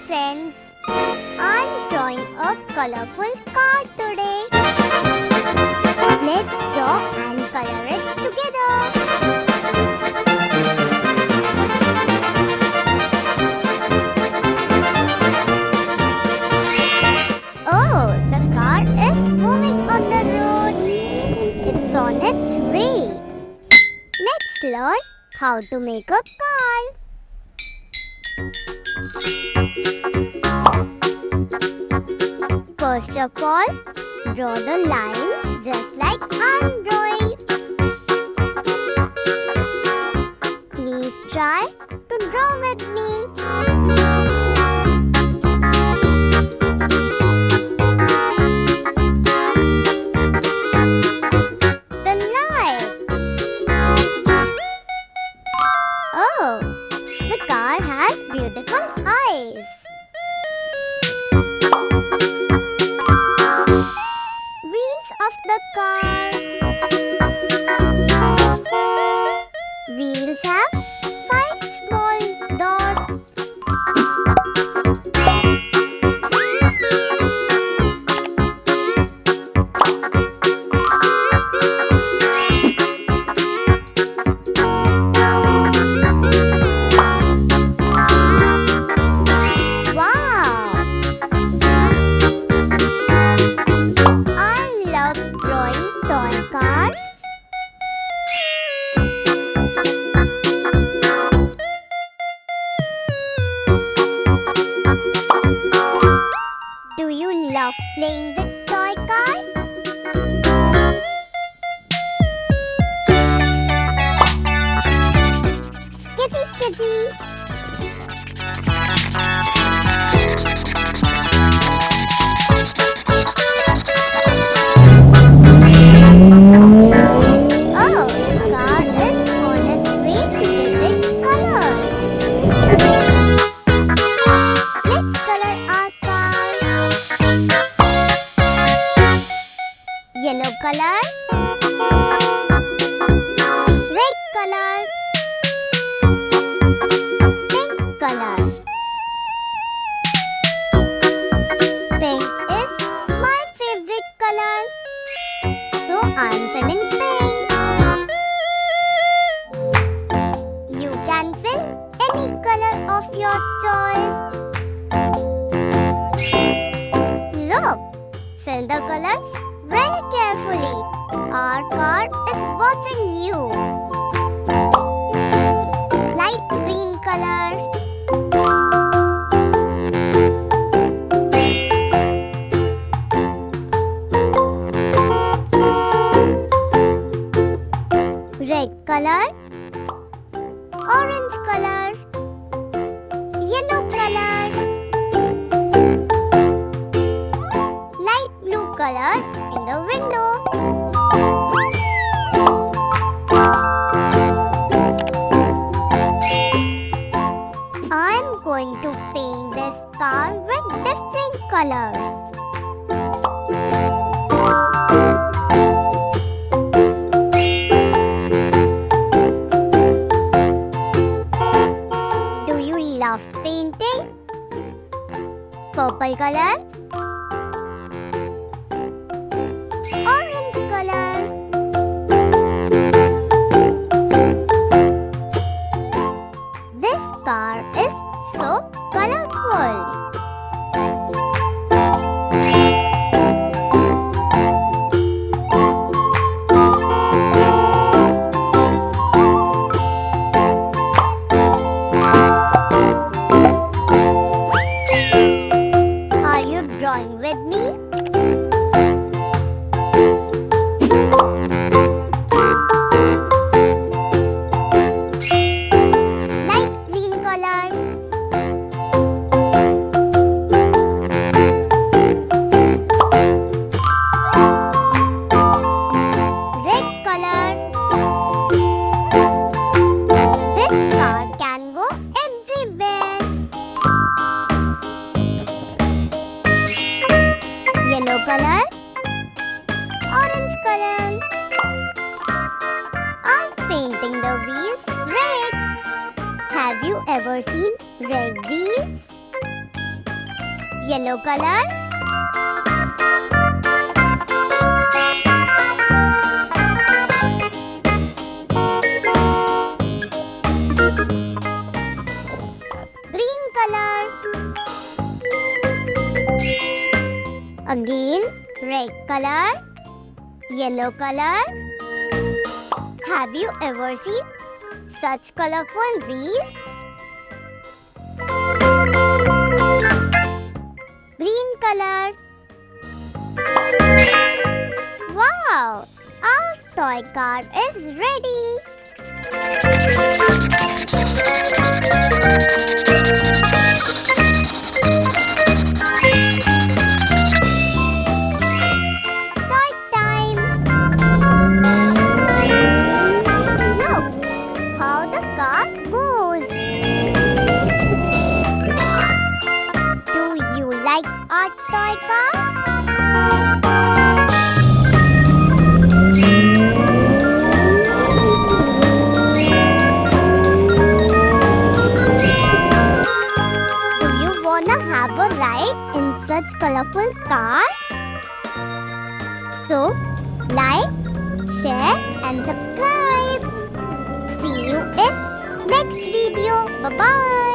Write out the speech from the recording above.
friends. I'm drawing a colorful car today. Let's draw and color it together. Oh, the car is moving on the road. It's on its way. Let's learn how to make a car. First of all, draw the lines just like I'm drawing. Please try to draw with me. The lights. Oh, the car has beautiful eyes. Wheels of the car. Wheels have 5 small dots. Wow! I love drawing toy cars. Do you love playing with toy cars? Skitty, skitty. Oh, the car is on its way to give its colors. Let's color our car. Yellow color, red color, pink color. Pink is my favorite color, so I'm filling pink. You can fill any color of your choice. Look, fill the colors very carefully. Our car is watching you. Light green color. Red color. Orange color. Yellow color. Light blue color in the window. I'm going to paint this car with different colors. Do you love painting? Purple color, orange color. This car is so colorful. Are you drawing with me? Light green color. Yellow color. Green color. Again, red color. Yellow color. Have you ever seen such colorful wheels? Green color. Wow! Our toy car is ready. Toy time! Look how the car moves. Do you like our toy car? Do you wanna have a ride in such colorful car? So, like, share and subscribe. See you in next video. Bye-bye.